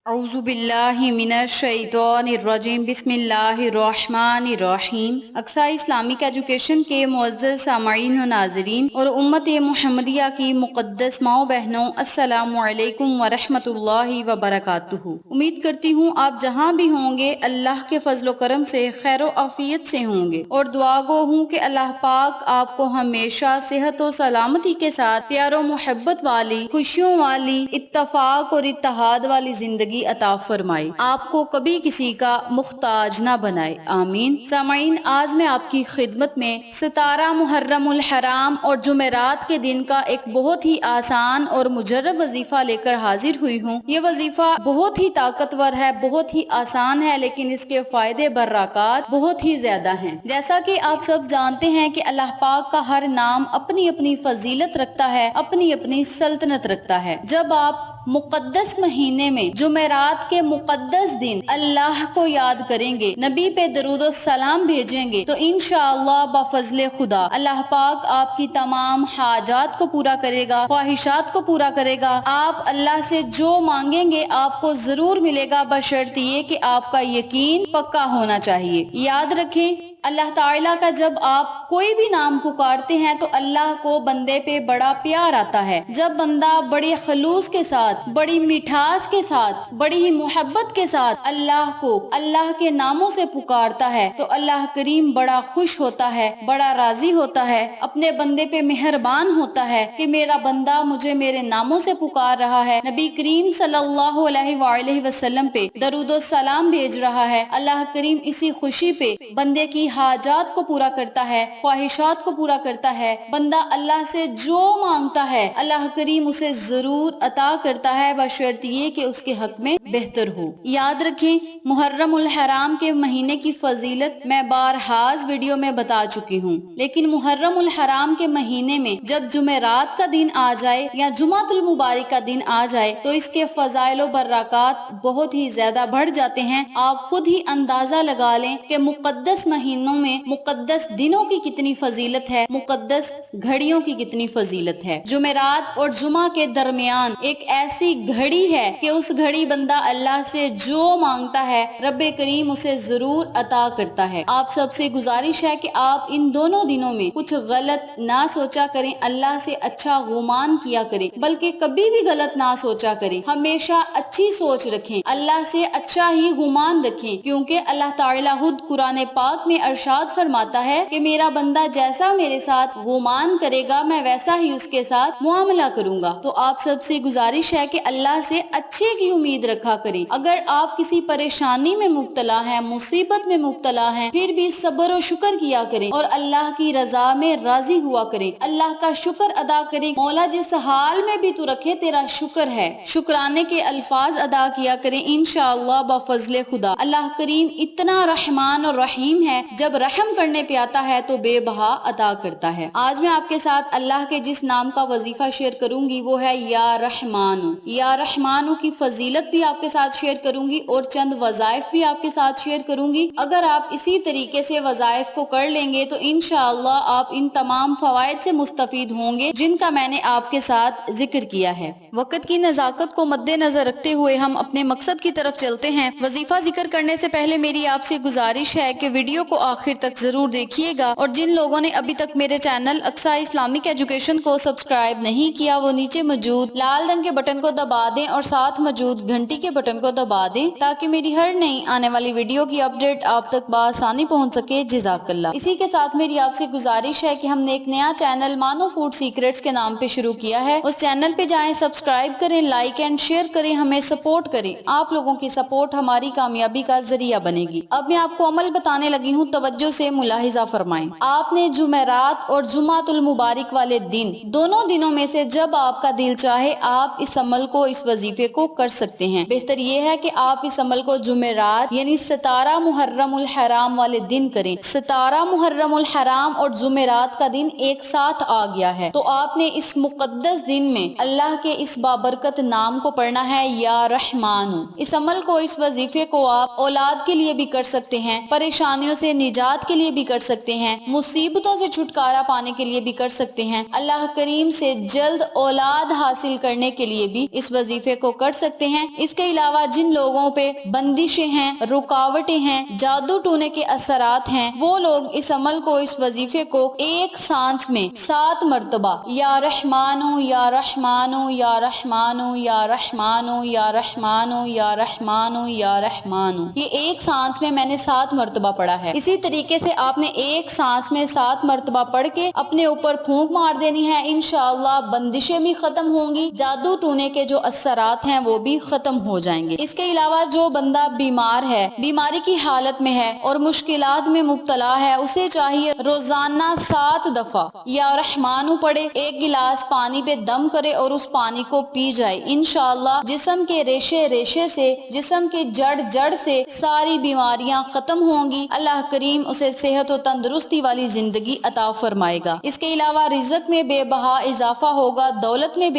اعوذ باللہ من الشیطان الرجیم بسم اللہ الرحمن الرحیم۔ اقصی اسلامک ایجوکیشن کے معزز سامعین و ناظرین اور امت محمدیہ کی مقدس ماؤں بہنوں، السلام علیکم ورحمۃ اللہ وبرکاتہ۔ امید کرتی ہوں آپ جہاں بھی ہوں گے اللہ کے فضل و کرم سے خیر و عافیت سے ہوں گے، اور دعا گو ہوں کہ اللہ پاک آپ کو ہمیشہ صحت و سلامتی کے ساتھ پیار و محبت والی، خوشیوں والی، اتفاق اور اتحاد والی زندگی عطا فرمائے، آپ کو کبھی کسی کا محتاج نہ بنائے، آمین۔ سامعین، آج میں آپ کی خدمت میں 17 محرم الحرام اور جمعرات کے دن کا ایک بہت ہی آسان اور مجرب وظیفہ لے کر حاضر ہوئی ہوں۔ یہ وظیفہ بہت ہی طاقتور ہے، بہت ہی آسان ہے، لیکن اس کے فائدے برکات بہت ہی زیادہ ہیں۔ جیسا کہ آپ سب جانتے ہیں کہ اللہ پاک کا ہر نام اپنی اپنی فضیلت رکھتا ہے، اپنی اپنی سلطنت رکھتا ہے۔ جب آپ مقدس مہینے میں جمعرات کے مقدس دن اللہ کو یاد کریں گے، نبی پہ درود و سلام بھیجیں گے، تو انشاءاللہ بفضل خدا اللہ پاک آپ کی تمام حاجات کو پورا کرے گا، خواہشات کو پورا کرے گا۔ آپ اللہ سے جو مانگیں گے آپ کو ضرور ملے گا، بشرط یہ کہ آپ کا یقین پکا ہونا چاہیے۔ یاد رکھیں، اللہ تعالیٰ کا جب آپ کوئی بھی نام پکارتے ہیں تو اللہ کو بندے پہ بڑا پیار آتا ہے۔ جب بندہ بڑے خلوص کے ساتھ، بڑی مٹھاس کے ساتھ، بڑی ہی محبت کے ساتھ اللہ کو اللہ کے ناموں سے پکارتا ہے تو اللہ کریم بڑا خوش ہوتا ہے، بڑا راضی ہوتا ہے، اپنے بندے پہ مہربان ہوتا ہے کہ میرا بندہ مجھے میرے ناموں سے پکار رہا ہے، نبی کریم صلی اللہ علیہ وآلہ وسلم پہ درود و سلام بھیج رہا ہے۔ اللہ کریم اسی خوشی پہ بندے کی حاجات کو پورا کرتا ہے، خواہشات کو پورا کرتا ہے۔ بندہ اللہ سے جو مانگتا ہے اللہ کریم اسے ضرور عطا کرتا ہے، بشرط یہ کہ اس کے حق میں بہتر ہو۔ یاد رکھیں، محرم الحرام کے مہینے کی فضیلت میں بارہا ویڈیو میں بتا چکی ہوں، لیکن محرم الحرام کے مہینے میں جب جمعرات کا دن آ جائے یا جمعۃ المبارک کا دن آ جائے تو اس کے فضائل و برکات بہت ہی زیادہ بڑھ جاتے ہیں۔ آپ خود ہی اندازہ لگا لیں کہ مقدس مہینوں میں مقدس دنوں کی کتنی فضیلت ہے، مقدس گھڑیوں کی کتنی فضیلت ہے۔ جمعرات اور جمعہ کے درمیان ایک ایسی گھڑی ہے کہ اس گھڑی بندہ اللہ سے جو مانگتا ہے رب کریم اسے ضرور عطا کرتا ہے۔ آپ سب سے گزارش ہے کہ آپ ان دونوں دنوں میں کچھ غلط نہ سوچا کریں، اللہ سے اچھا گمان کیا کریں، بلکہ کبھی بھی غلط نہ سوچا کریں، ہمیشہ اچھی سوچ رکھیں، اللہ سے اچھا ہی گمان رکھیں، کیونکہ اللہ تعالیٰ خود قرآن پاک میں ارشاد فرماتا ہے کہ میرا بندہ جیسا میرے ساتھ گمان کرے گا میں ویسا ہی اس کے ساتھ معاملہ کروں گا۔ تو آپ سب سے گزارش ہے کہ اللہ سے اچھے کی امید رکھا کریں۔ اگر آپ کسی پریشانی میں مبتلا ہیں، مصیبت میں مبتلا ہیں، پھر بھی صبر و شکر کیا کریں اور اللہ کی رضا میں راضی ہوا کریں، اللہ کا شکر ادا کریں۔ مولا جس حال میں بھی تو رکھے تیرا شکر ہے، شکرانے کے الفاظ ادا کیا کریں، انشاءاللہ بفضل خدا اللہ کریم اتنا رحمان اور رحیم ہے، جب رحم کرنے پہ آتا ہے تو بے بہا عطا کرتا ہے۔ آج میں آپ کے ساتھ اللہ کے جس نام کا وظیفہ شیئر کروں گی وہ ہے یا رحمانو۔ یا رحمانو کی فضیلت بھی آپ کے ساتھ شیئر کروں گی اور چند وظائف بھی آپ کے ساتھ شیئر کروں گی۔ اگر آپ اسی طریقے سے وظائف کو کر لیں گے تو انشاءاللہ آپ ان تمام فوائد سے مستفید ہوں گے جن کا میں نے آپ کے ساتھ ذکر کیا ہے۔ وقت کی نزاکت کو مد نظر رکھتے ہوئے ہم اپنے مقصد کی طرف چلتے ہیں۔ وظیفہ ذکر کرنے سے پہلے میری آپ سے گزارش ہے کہ ویڈیو کو آخر تک ضرور دیکھیے گا، اور جن لوگوں نے ابھی تک میرے چینل اقصی اسلامک ایجوکیشن کو سبسکرائب نہیں کیا وہ نیچے موجود لال رنگ کے بٹن کو دبا دیں اور ساتھ موجود گھنٹی کے بٹن کو دبا دیں تاکہ میری ہر نئی آنے والی ویڈیو کی اپڈیٹ آپ تک بآسانی پہنچ سکے۔ جزاک اللہ۔ اسی کے ساتھ میری آپ سے گزارش ہے کہ ہم نے ایک نیا چینل مانو فوڈ سیکریٹس کے نام پہ شروع کیا ہے، اس چینل پہ جائیں، سبسکرائب کریں، لائک اینڈ شیئر کریں، ہمیں سپورٹ کریں۔ آپ لوگوں کی سپورٹ ہماری کامیابی کا ذریعہ بنے گی۔ اب میں آپ کو عمل بتانے لگی ہوں، توجہ سے ملاحظہ فرمائیں۔ آپ نے جمعرات اور جمعۃ المبارک والے دن، دونوں دنوں میں سے جب آپ کا دل چاہے آپ اس عمل کو، اس وظیفے کو کر سکتے ہیں۔ بہتر یہ ہے کہ آپ اس عمل کو جمعرات یعنی 17 محرم الحرام والے دن کریں۔ 17 محرم الحرام اور جمعرات کا دن ایک ساتھ آ گیا ہے تو آپ نے اس مقدس دن میں اللہ کے اس بابرکت نام کو پڑھنا ہے، یا رحمان۔ اس عمل کو، اس وظیفے کو آپ اولاد کے لیے بھی کر سکتے ہیں، پریشانیوں سے نجات کے لیے بھی کر سکتے ہیں، مصیبتوں سے چھٹکارا پانے کے لیے بھی کر سکتے ہیں، اللہ کریم سے جلد اولاد حاصل کرنے کے لیے بھی اس وظیفے کو کر سکتے ہیں۔ اس کے علاوہ جن لوگوں پہ بندشیں ہیں، رکاوٹیں ہیں، جادو ٹونے کے اثرات ہیں، وہ لوگ اس عمل کو، اس وظیفے کو ایک سانس میں 7 مرتبہ یا رحمانو یا رحمانو یا رحمانو یا رحمانو یا رحمانو یا رحمانو یا رحمانو، یہ ایک سانس میں نے 7 مرتبہ پڑھا ہے۔ اسی طریقے سے آپ نے ایک سانس میں 7 مرتبہ پڑھ کے اپنے اوپر پھونک مار دینی ہے، انشاءاللہ بندشیں بھی ختم ہوں گی، جادو ٹونے کے جو اثرات ہیں وہ بھی ختم ہو جائیں گے۔ اس کے علاوہ جو بندہ بیمار ہے، بیماری کی حالت میں ہے اور مشکلات میں مبتلا ہے، اسے چاہیے روزانہ 7 دفعہ یا رحمانو پڑھے، ایک گلاس پانی پہ دم کرے اور اس پانی کو پی جائے، انشاءاللہ جسم کے ریشے ریشے سے، جسم کی جڑ جڑ سے ساری بیماریاں ختم ہوں گی، اللہ کریم اسے صحت و تندرستی والی زندگی عطا فرمائے گا۔ اس کے علاوہ رزق میں بے بہا اضافہ ہوگا، دولت میں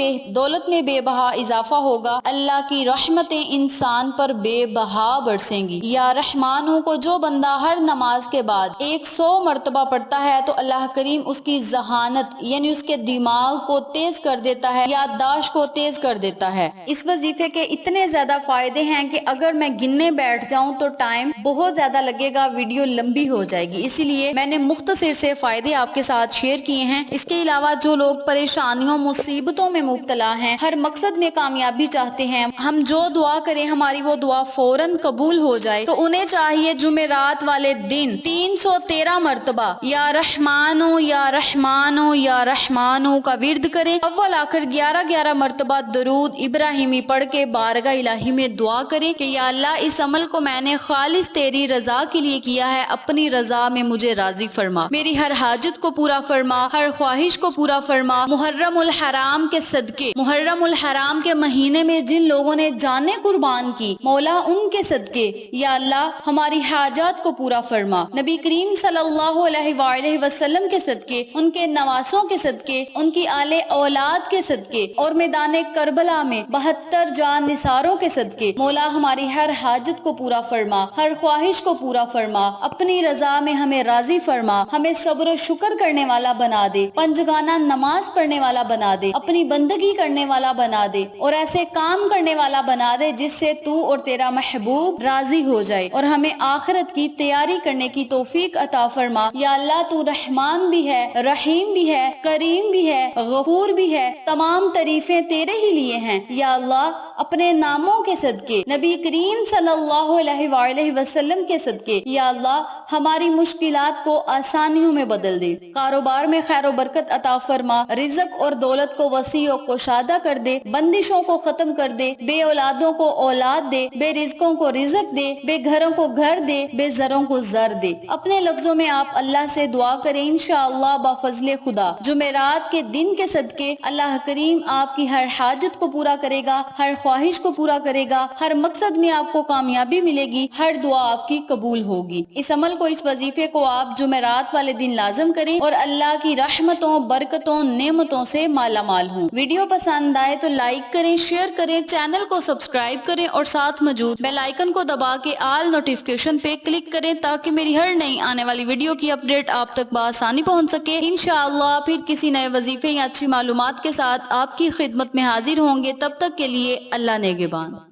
بے بہا اضافہ ہوگا، اللہ کی رحمتیں انسان پر بے بہا برسیں گی۔ یا رحمانو کو جو بندہ ہر نماز کے بعد 100 مرتبہ پڑھتا ہے تو اللہ کریم اس کی ذہانت یعنی اس کے دماغ کو تیز کر دیتا ہے، یادداشت کو تیز کر دیتا ہے۔ اس وظیفے کے اتنے زیادہ فائدے ہیں کہ اگر میں گننے بیٹھ جاؤں تو ٹائم بہت زیادہ لگے گا، ویڈیو لمبی ہو جائے گی، اسی لیے میں نے مختصر سے فائدے آپ کے ساتھ شیئر کیے ہیں۔ اس کے علاوہ جو لوگ پریشانیوں مصیبتوں میں مبتلا ہیں، ہر مقصد میں کامیابی چاہتے ہیں، ہم جو دعا کریں ہماری وہ دعا فوراً قبول ہو جائے، تو انہیں چاہیے جمعرات والے دن 313 مرتبہ یا رحمانو یا رحمانو یا رحمانو کا ورد کریں، اول آخر 11 مرتبہ درود ابراہیمی پڑھ کے بارگاہ الہی میں دعا کریں کہ یا اللہ اس عمل کو میں نے خالص تیری رضا کے لیے کیا ہے، اپنی رضا میں مجھے راضی فرما، میری ہر حاجت کو پورا فرما، ہر خواہش کو پورا فرما۔ محرم الحرام کے صدقے، محرم الحرام کے مہینے میں جن لوگوں نے جانیں قربان کی، مولا ان کے صدقے یا اللہ ہماری حاجات کو پورا فرما۔ نبی کریم صلی اللہ علیہ وآلہ وسلم کے صدقے، ان کے نواسوں کے صدقے، ان کی آل اولاد کے صدقے اور میدان کربلا میں 72 جان نثاروں کے صدقے، مولا ہماری ہر حاجت کو پورا فرما، ہر خواہش کو پورا فرما، اپنی رضا میں ہمیں راضی فرما، ہمیں صبر و شکر کرنے والا بنا دے، پنجگانہ نماز پڑھنے والا بنا دے، اپنی بندگی کرنے والا بنا دے اور ایسے کام کرنے والا بنا دے جس سے تو اور تیرا محبوب راضی ہو جائے، اور ہمیں آخرت کی تیاری کرنے کی توفیق عطا فرما۔ یا اللہ تو رحمان بھی ہے، رحیم بھی ہے، کریم بھی ہے، غفور بھی ہے، تمام تعریفیں تیرے ہی لیے ہیں۔ یا اللہ اپنے ناموں کے صدقے، نبی کریم صلی اللہ علیہ وآلہ وسلم کے صدقے، یا اللہ ہماری مشکلات کو آسانیوں میں بدل دے، کاروبار میں خیر و برکت عطا فرما، رزق اور دولت کو وسیع و کشادہ کر دے، بندشوں کو ختم کر دے، بے اولادوں کو اولاد دے، بے رزقوں کو رزق دے، بے گھروں کو گھر دے، بے زروں کو زر دے۔ اپنے لفظوں میں آپ اللہ سے دعا کریں، انشاءاللہ بفضل خدا جمعرات کے دن کے صدقے اللہ کریم آپ کی ہر حاجت کو پورا کرے گا، ہر خواہش کو پورا کرے گا، ہر مقصد میں آپ کو کامیابی ملے گی، ہر دعا آپ کی قبول ہوگی۔ اس عمل کو، اس وظیفے کو آپ جمعرات والے دن لازم کریں اور اللہ کی رحمتوں، برکتوں، نعمتوں سے مالا مال ہوں۔ ویڈیو پسند آئے تو لائک کریں، شیئر کریں، چینل کو سبسکرائب کریں اور ساتھ موجود بیل آئیکن کو دبا کے آل نوٹیفیکیشن پہ کلک کریں تاکہ میری ہر نئی آنے والی ویڈیو کی اپڈیٹ آپ تک بآسانی پہنچ سکے۔ انشاءاللہ پھر کسی نئے وظیفے یا اچھی معلومات کے ساتھ آپ کی خدمت میں حاضر ہوں گے، تب تک کے لیے اللہ نگہبان۔